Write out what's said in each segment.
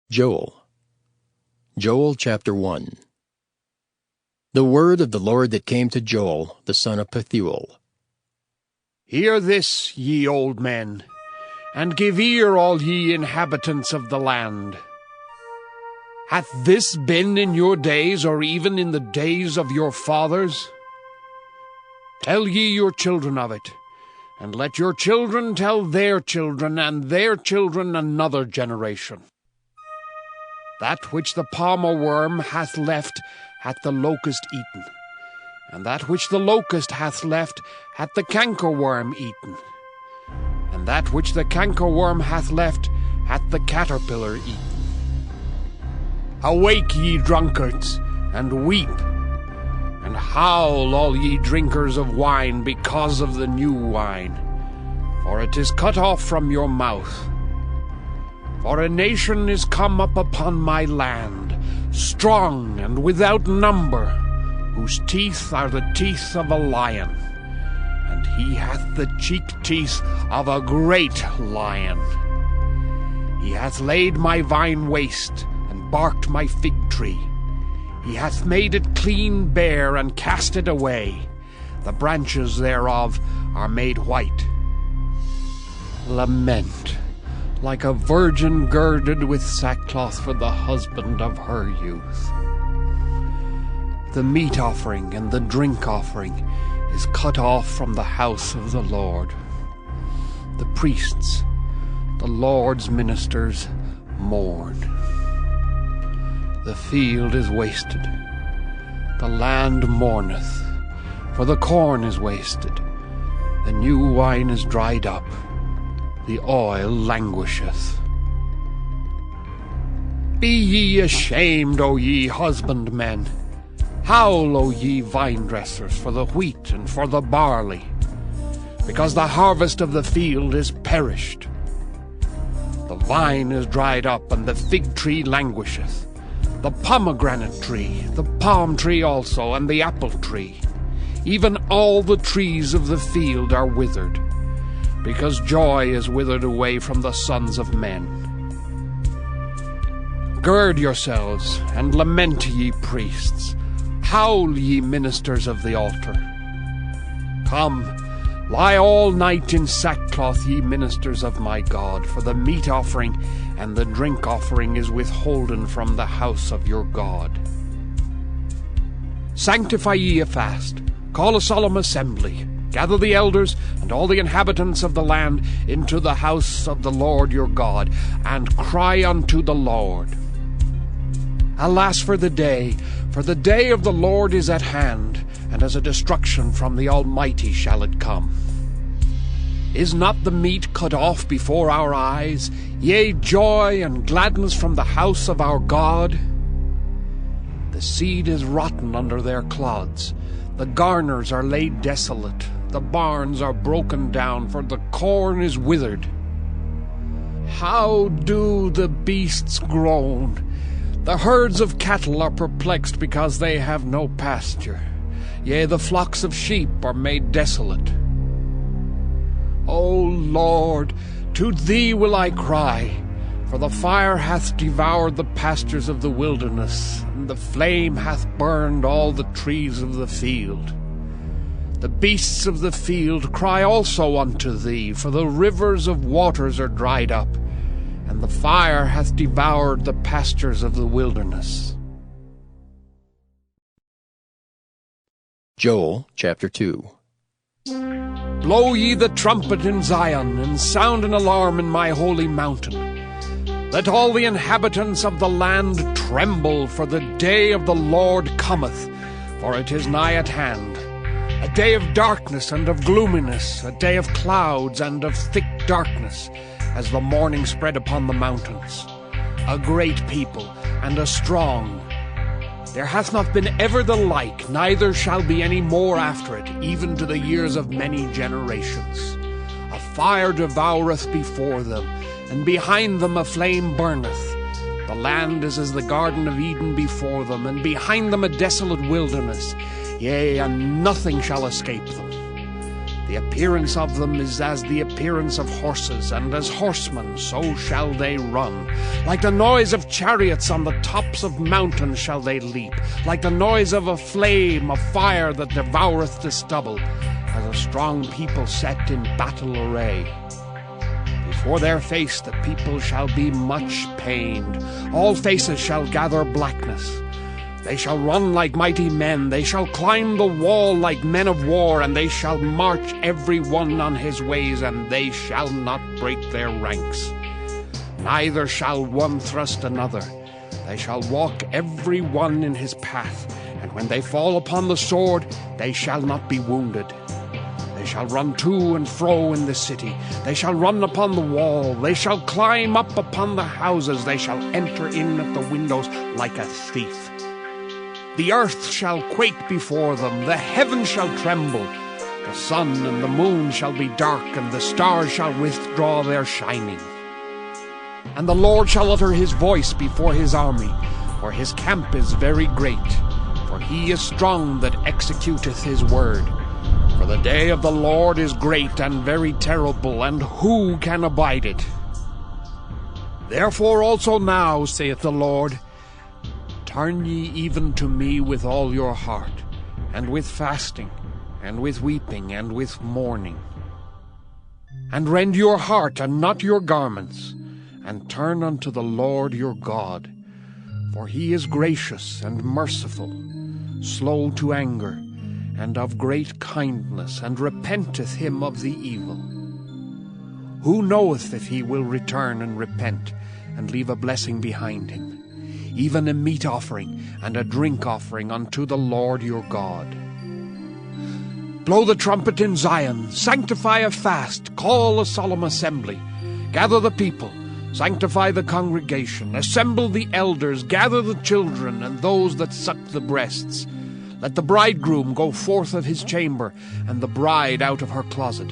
Joel chapter 1. The word of the Lord that came to Joel, the son of Pethuel. Hear this, ye old men, and give ear, all ye inhabitants of the land. Hath this been in your days, or even in the days of your fathers? Tell ye your children of it, and let your children tell their children, and their children another generation. That which the palmer worm hath left hath the locust eaten, and that which the locust hath left hath the cankerworm eaten, and that which the cankerworm hath left hath the caterpillar eaten. Awake, ye drunkards, and weep, and howl, all ye drinkers of wine, because of the new wine, for it is cut off from your mouth. For a nation is come up upon my land, strong and without number, whose teeth are the teeth of a lion, and he hath the cheek teeth of a great lion. He hath laid my vine waste, and barked my fig tree. He hath made it clean bare, and cast it away. The branches thereof are made white. Lament, like a virgin girded with sackcloth for the husband of her youth. The meat offering and the drink offering is cut off from the house of the Lord. The priests, the Lord's ministers, mourn. The field is wasted, the land mourneth, for the corn is wasted, the new wine is dried up, the oil languisheth. Be ye ashamed, O ye husbandmen! Howl, O ye vine-dressers, for the wheat and for the barley, because the harvest of the field is perished. The vine is dried up, and the fig tree languisheth, the pomegranate tree, the palm tree also, and the apple tree. Even all the trees of the field are withered, because joy is withered away from the sons of men. Gird yourselves, and lament, ye priests. Howl, ye ministers of the altar. Come, lie all night in sackcloth, ye ministers of my God, for the meat offering and the drink offering is withholden from the house of your God. Sanctify ye a fast, call a solemn assembly, gather the elders and all the inhabitants of the land into the house of the Lord your God, and cry unto the Lord. Alas for the day of the Lord is at hand, and as a destruction from the Almighty shall it come. Is not the meat cut off before our eyes, yea, joy and gladness from the house of our God? The seed is rotten under their clods, the garners are laid desolate, the barns are broken down, for the corn is withered. How do the beasts groan? The herds of cattle are perplexed because they have no pasture. Yea, the flocks of sheep are made desolate. O Lord, to thee will I cry, for the fire hath devoured the pastures of the wilderness, and the flame hath burned all the trees of the field. The beasts of the field cry also unto thee, for the rivers of waters are dried up, and the fire hath devoured the pastures of the wilderness. Joel chapter 2. Blow ye the trumpet in Zion, and sound an alarm in my holy mountain. Let all the inhabitants of the land tremble, for the day of the Lord cometh, for it is nigh at hand. A day of darkness and of gloominess, a day of clouds and of thick darkness, as the morning spread upon the mountains. A great people and a strong. There hath not been ever the like, neither shall be any more after it, even to the years of many generations. A fire devoureth before them, and behind them a flame burneth. The land is as the Garden of Eden before them, and behind them a desolate wilderness. Yea, and nothing shall escape them. The appearance of them is as the appearance of horses, and as horsemen so shall they run. Like the noise of chariots on the tops of mountains shall they leap, like the noise of a flame of fire that devoureth the stubble, as a strong people set in battle array. Before their face the people shall be much pained, all faces shall gather blackness. They shall run like mighty men, they shall climb the wall like men of war, and they shall march every one on his ways, and they shall not break their ranks. Neither shall one thrust another. They shall walk every one in his path, and when they fall upon the sword, they shall not be wounded. They shall run to and fro in the city. They shall run upon the wall. They shall climb up upon the houses. They shall enter in at the windows like a thief. The earth shall quake before them, the heavens shall tremble. The sun and the moon shall be dark, and the stars shall withdraw their shining. And the Lord shall utter his voice before his army, for his camp is very great. For he is strong that executeth his word. For the day of the Lord is great and very terrible, and who can abide it? Therefore also now, saith the Lord, turn ye even to me with all your heart, and with fasting, and with weeping, and with mourning. And rend your heart, and not your garments, and turn unto the Lord your God. For he is gracious and merciful, slow to anger, and of great kindness, and repenteth him of the evil. Who knoweth if he will return and repent, and leave a blessing behind him, even a meat offering and a drink offering unto the Lord your God? Blow the trumpet in Zion, sanctify a fast, call a solemn assembly, gather the people, sanctify the congregation, assemble the elders, gather the children and those that suck the breasts. Let the bridegroom go forth of his chamber, and the bride out of her closet.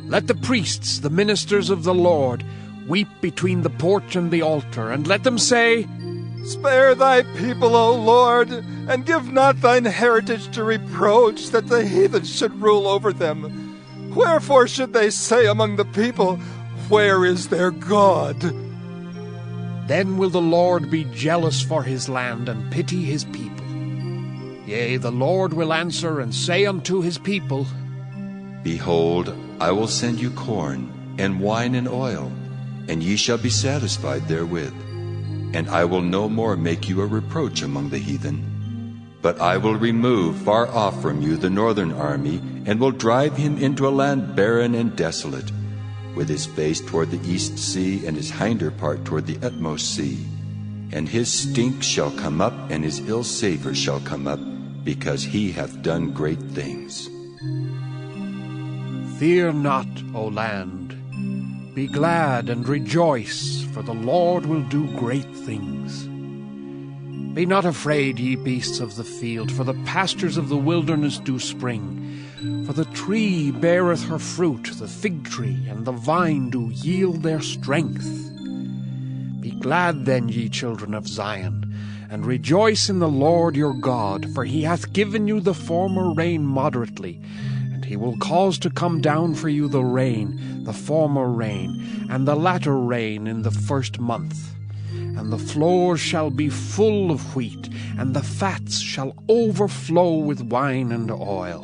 Let the priests, the ministers of the Lord, weep between the porch and the altar, and let them say, Spare thy people, O Lord, and give not thine heritage to reproach, that the heathen should rule over them. Wherefore should they say among the people, Where is their God? Then will the Lord be jealous for his land, and pity his people. Yea, the Lord will answer and say unto his people, Behold, I will send you corn, and wine, and oil, and ye shall be satisfied therewith. And I will no more make you a reproach among the heathen. But I will remove far off from you the northern army, and will drive him into a land barren and desolate, with his face toward the east sea, and his hinder part toward the utmost sea. And his stink shall come up, and his ill savor shall come up, because he hath done great things. Fear not, O land. Be glad and rejoice, for the Lord will do great things. Be not afraid, ye beasts of the field, for the pastures of the wilderness do spring. For the tree beareth her fruit, the fig tree and the vine do yield their strength. Be glad then, ye children of Zion, and rejoice in the Lord your God, for he hath given you the former rain moderately, and he will cause to come down for you the rain, the former rain, and the latter rain in the first month. And the floors shall be full of wheat, and the fats shall overflow with wine and oil.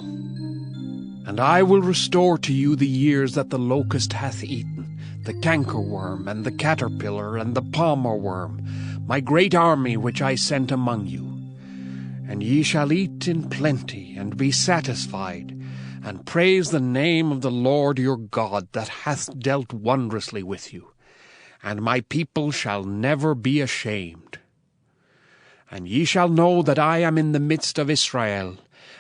And I will restore to you the years that the locust hath eaten, the cankerworm, and the caterpillar, and the palmer worm, my great army which I sent among you. And ye shall eat in plenty, and be satisfied, and praise the name of the Lord your God, that hath dealt wondrously with you. And my people shall never be ashamed. And ye shall know that I am in the midst of Israel,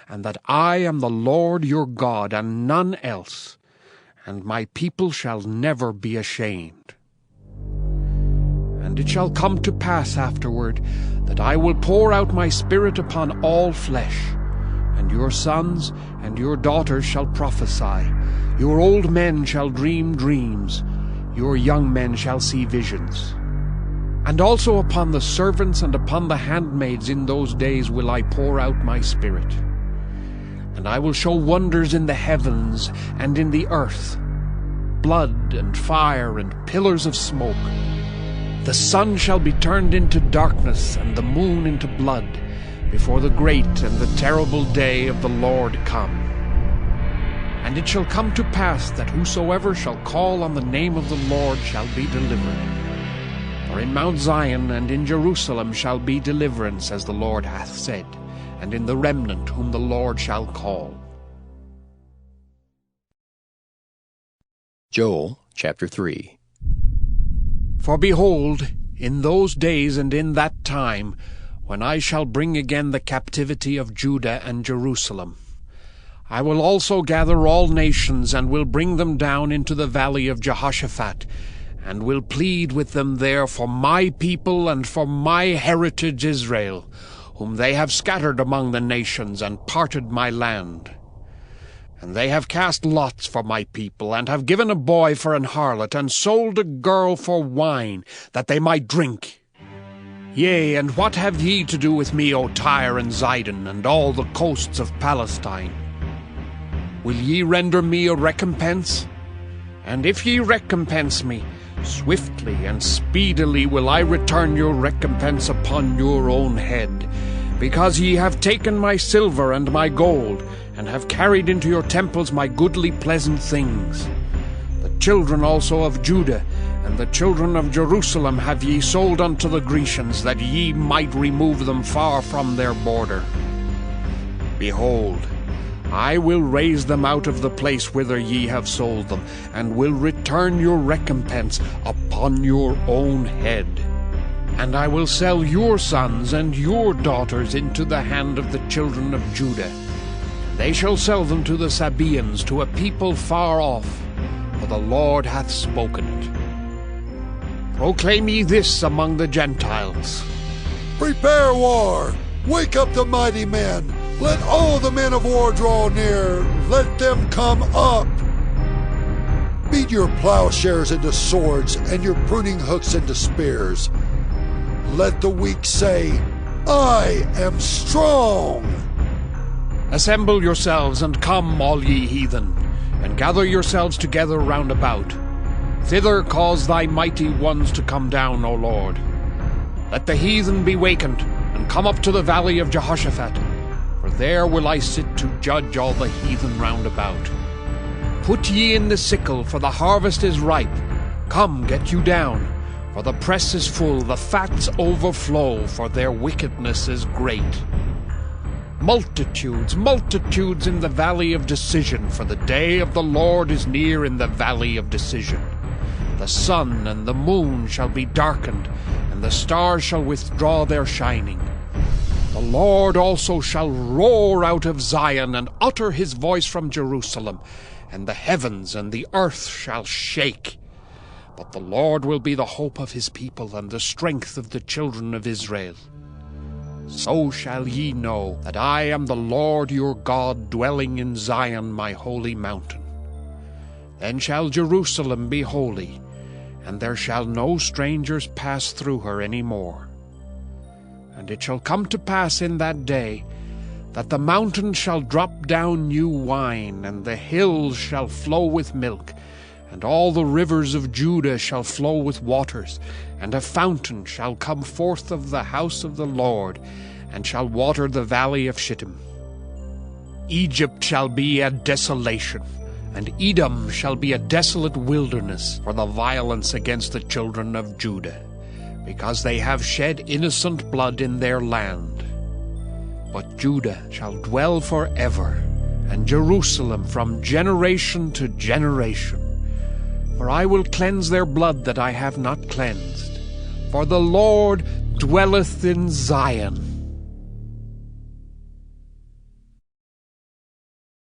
and that I am the Lord your God, and none else, and my people shall never be ashamed. And it shall come to pass afterward, that I will pour out my Spirit upon all flesh, and your sons and your daughters shall prophesy, your old men shall dream dreams, your young men shall see visions. And also upon the servants and upon the handmaids in those days will I pour out my Spirit. And I will show wonders in the heavens and in the earth, blood and fire and pillars of smoke. The sun shall be turned into darkness and the moon into blood, before the great and the terrible day of the Lord come. And it shall come to pass that whosoever shall call on the name of the Lord shall be delivered. For in Mount Zion and in Jerusalem shall be deliverance, as the Lord hath said, and in the remnant whom the Lord shall call. Joel chapter 3. For behold, in those days and in that time, when I shall bring again the captivity of Judah and Jerusalem, I will also gather all nations, and will bring them down into the valley of Jehoshaphat, and will plead with them there for my people and for my heritage Israel, whom they have scattered among the nations, and parted my land. And they have cast lots for my people, and have given a boy for an harlot, and sold a girl for wine, that they might drink. Yea, and what have ye to do with me, O Tyre and Zidon, and all the coasts of Palestine? Will ye render me a recompense? And if ye recompense me, swiftly and speedily will I return your recompense upon your own head, because ye have taken my silver and my gold, and have carried into your temples my goodly pleasant things. The children also of Judah and the children of Jerusalem have ye sold unto the Grecians, that ye might remove them far from their border. Behold, I will raise them out of the place whither ye have sold them, and will return your recompense upon your own head. And I will sell your sons and your daughters into the hand of the children of Judah. They shall sell them to the Sabaeans, to a people far off, for the Lord hath spoken it. Proclaim ye this among the Gentiles. Prepare war! Wake up the mighty men! Let all the men of war draw near! Let them come up! Beat your plowshares into swords, and your pruning hooks into spears. Let the weak say, I am strong! Assemble yourselves, and come, all ye heathen, and gather yourselves together round about. Thither cause thy mighty ones to come down, O Lord. Let the heathen be wakened, and come up to the valley of Jehoshaphat, for there will I sit to judge all the heathen round about. Put ye in the sickle, for the harvest is ripe. Come, get you down, for the press is full, the fats overflow, for their wickedness is great. Multitudes, multitudes in the valley of decision, for the day of the Lord is near in the valley of decision. The sun and the moon shall be darkened, and the stars shall withdraw their shining. The Lord also shall roar out of Zion, and utter his voice from Jerusalem, and the heavens and the earth shall shake. But the Lord will be the hope of his people, and the strength of the children of Israel. So shall ye know that I am the Lord your God, dwelling in Zion my holy mountain. Then shall Jerusalem be holy, and there shall no strangers pass through her any more. And it shall come to pass in that day that the mountains shall drop down new wine, and the hills shall flow with milk, and all the rivers of Judah shall flow with waters, and a fountain shall come forth of the house of the Lord, and shall water the valley of Shittim. Egypt shall be a desolation, and Edom shall be a desolate wilderness for the violence against the children of Judah, because they have shed innocent blood in their land. But Judah shall dwell forever, and Jerusalem from generation to generation. For I will cleanse their blood that I have not cleansed. For the Lord dwelleth in Zion,